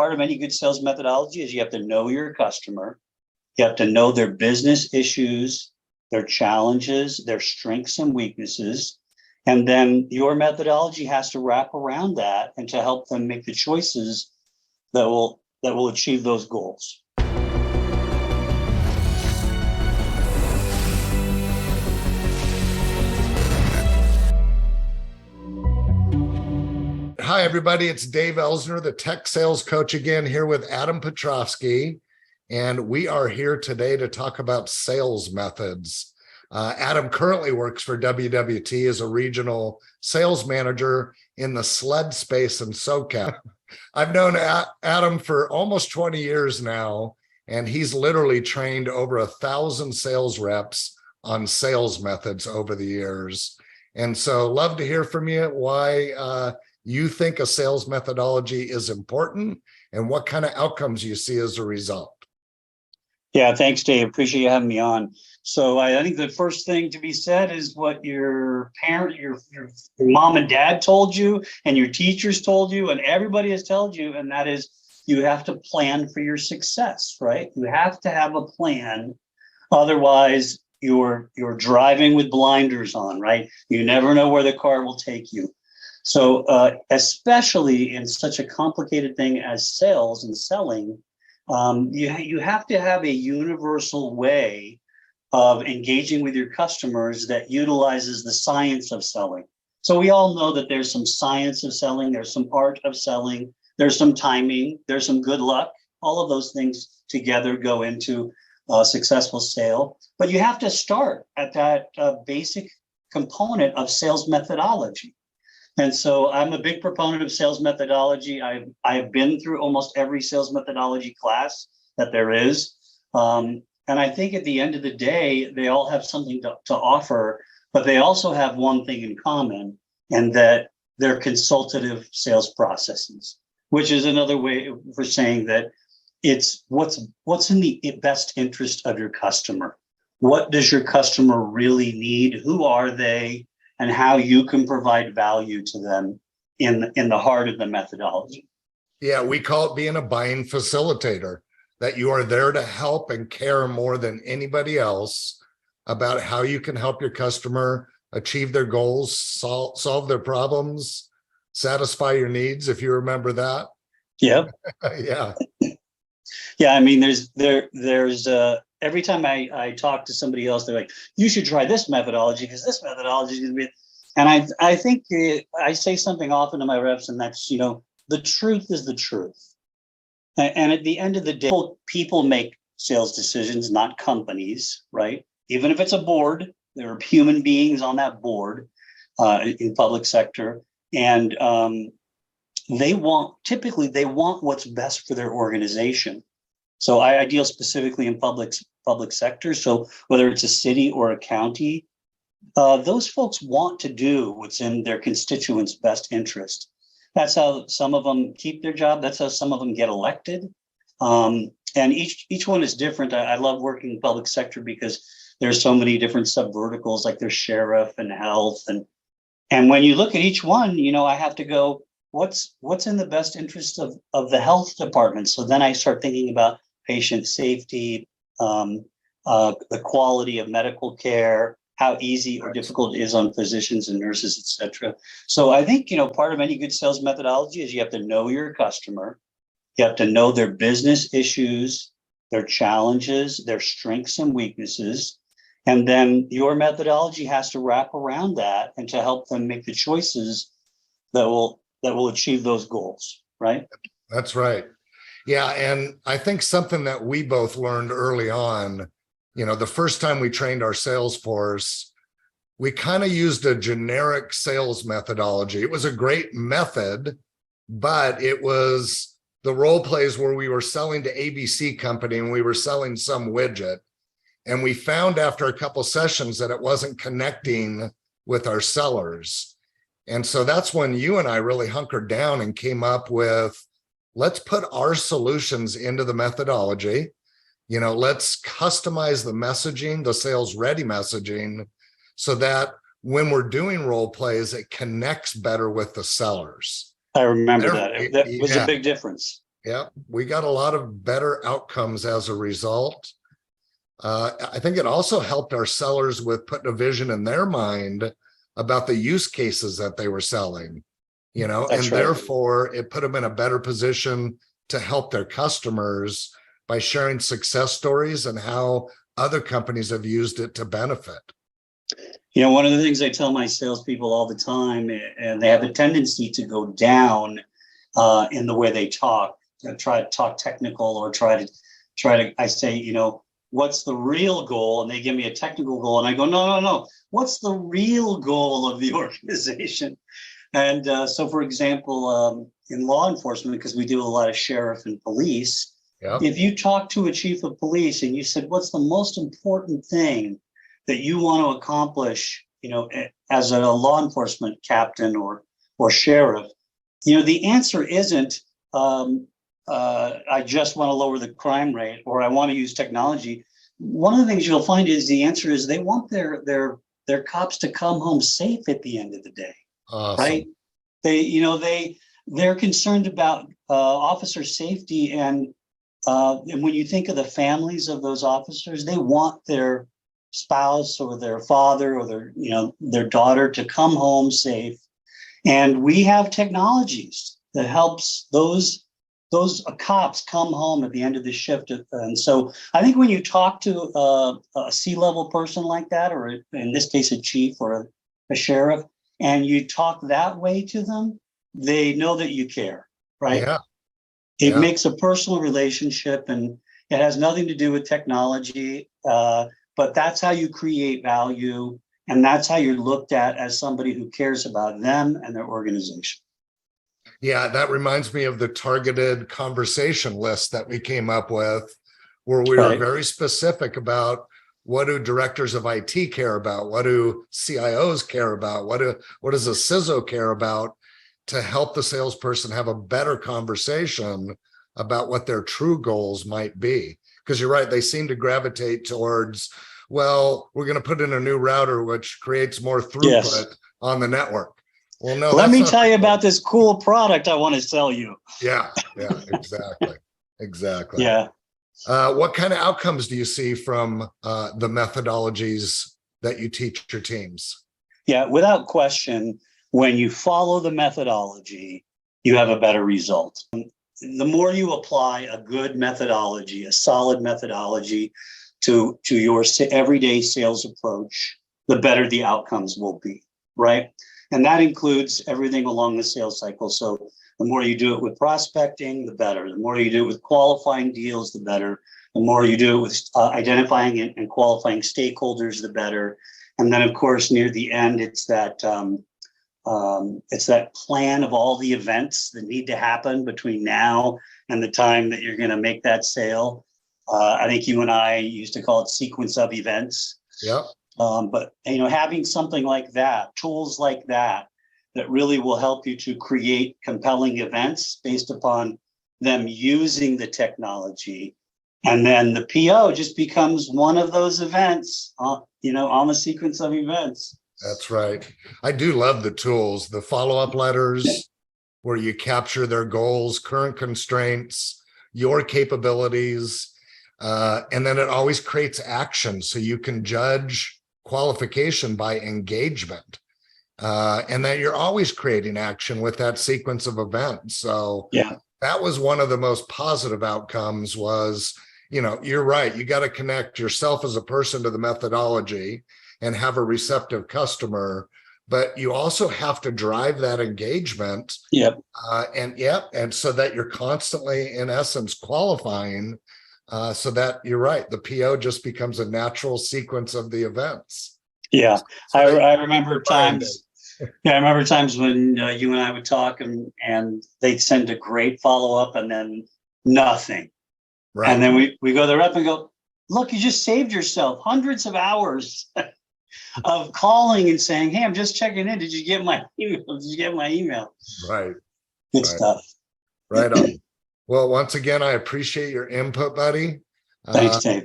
part of any good sales methodology is you have to know your customer. You have to know their business issues, their challenges, their strengths and weaknesses. And then your methodology has to wrap around that and to help them make the choices that will achieve those goals. Hi, everybody. It's Dave Elsner, the tech sales coach, again, here with Adam Petrovsky. And we are here today to talk about sales methods. Adam currently works for WWT as a regional sales manager in the sled space in SoCal. I've known Adam for almost 20 years now, and he's literally trained over 1,000 sales reps on sales methods over the years. And so love to hear from you why you think a sales methodology is important and what kind of outcomes you see as a result. Yeah, thanks, Dave. Appreciate you having me on. So I think the first thing to be said is what your parent, your mom and dad told you, and your teachers told you, and everybody has told you, and that is you have to plan for your success, right? You have to have a plan. Otherwise, you're driving with blinders on, right? You never know where the car will take you. So especially in such a complicated thing as sales and selling, you have to have a universal way of engaging with your customers that utilizes the science of selling. So we all know that there's some science of selling, there's some art of selling, there's some timing, there's some good luck. All of those things together go into a successful sale. But you have to start at that basic component of sales methodology. And so I'm a big proponent of sales methodology. I have been through almost every sales methodology class that there is. And I think at the end of the day, they all have something to offer, but they also have one thing in common, and that they're consultative sales processes, which is another way for saying that it's what's in the best interest of your customer. What does your customer really need? Who are they? And how you can provide value to them in the heart of the methodology. Yeah, we call it being a buying facilitator, that you are there to help and care more than anybody else about how you can help your customer achieve their goals, solve their problems, satisfy your needs, if you remember that. Yeah. Yeah. Yeah, I mean, there's every time I talk to somebody else, they're like, you should try this methodology because this methodology is going to be, and I think I say something often to my reps, and that's, the truth is the truth. And at the end of the day, people make sales decisions, not companies, right? Even if it's a board, there are human beings on that board in public sector. And they want what's best for their organization. So I deal specifically in public sector. So whether it's a city or a county, those folks want to do what's in their constituents' best interest. That's how some of them keep their job. That's how some of them get elected. And each one is different. I love working in public sector because there's so many different subverticals, like there's sheriff and health. And when you look at each one, I have to go, what's in the best interest of the health department? So then I start thinking about patient safety, the quality of medical care, how easy or difficult it is on physicians and nurses, et cetera. So I think, part of any good sales methodology is you have to know your customer. You have to know their business issues, their challenges, their strengths and weaknesses. And then your methodology has to wrap around that and to help them make the choices that will achieve those goals, right? That's right. Yeah. And I think something that we both learned early on, the first time we trained our sales force, we kind of used a generic sales methodology. It was a great method, but it was the role plays where we were selling to ABC company and we were selling some widget. And we found after a couple sessions that it wasn't connecting with our sellers. And so that's when you and I really hunkered down and came up with, let's put our solutions into the methodology. Let's customize the messaging, the sales ready messaging, so that when we're doing role plays, it connects better with the sellers. I remember that. That was a big difference. Yeah, we got a lot of better outcomes as a result. I think it also helped our sellers with putting a vision in their mind about the use cases that they were selling, That's and right. therefore it put them in a better position to help their customers by sharing success stories and how other companies have used it to benefit. One of the things I tell my salespeople all the time, and they have a tendency to go down in the way they talk, try to talk technical, or I say, what's the real goal? And they give me a technical goal, and I go, no. What's the real goal of the organization? And so, for example, in law enforcement, because we do a lot of sheriff and police, Yep. if you talk to a chief of police and you said, what's the most important thing that you want to accomplish, as a law enforcement captain or sheriff, the answer isn't, I just want to lower the crime rate, or I want to use technology. One of the things you'll find is the answer is they want their cops to come home safe at the end of the day. Awesome. Right? They're concerned about officer safety, and when you think of the families of those officers, they want their spouse or their father or their daughter to come home safe. And we have technologies that helps those cops come home at the end of the shift. And so I think when you talk to a C-level person like that, or in this case, a chief or a sheriff, and you talk that way to them, they know that you care, right? Yeah. It makes a personal relationship, and it has nothing to do with technology, but that's how you create value, and that's how you're looked at as somebody who cares about them and their organization. Yeah, that reminds me of the targeted conversation list that we came up with, where we were very specific about what do directors of IT care about, what do CIOs care about, what does a CISO care about, to help the salesperson have a better conversation about what their true goals might be. Because you're right, they seem to gravitate towards, well, we're going to put in a new router, which creates more throughput on the network. Well, no, let me tell you about this cool product I want to sell you. Yeah, exactly. Yeah. What kind of outcomes do you see from the methodologies that you teach your teams? Yeah, without question, when you follow the methodology, you have a better result. The more you apply a good methodology, a solid methodology to your everyday sales approach, the better the outcomes will be, right? And that includes everything along the sales cycle. So the more you do it with prospecting, the better. The more you do it with qualifying deals, the better. The more you do it with identifying and qualifying stakeholders, the better. And then, of course, near the end, it's that plan of all the events that need to happen between now and the time that you're going to make that sale. I think you and I used to call it sequence of events. Yeah. But having something like that, tools like that really will help you to create compelling events based upon them using the technology. And then the PO just becomes one of those events, on the sequence of events. That's right. I do love the tools, the follow-up letters, where you capture their goals, current constraints, your capabilities, and then it always creates action. So you can judge qualification by engagement, and that you're always creating action with that sequence of events. So that was one of the most positive outcomes was, you're right. You got to connect yourself as a person to the methodology and have a receptive customer, but you also have to drive that engagement. And so that you're constantly, in essence, qualifying, so that you're right, the PO just becomes a natural sequence of the events. Yeah, so I remember times. Yeah, I remember times when you and I would talk, and they'd send a great follow up, and then nothing. Right. And then we go to the rep and go, look, you just saved yourself hundreds of hours of calling and saying, hey, I'm just checking in. Did you get my email? Did you get my email? Right. Good stuff. Right on. Well, once again, I appreciate your input, buddy. Thanks, Dave.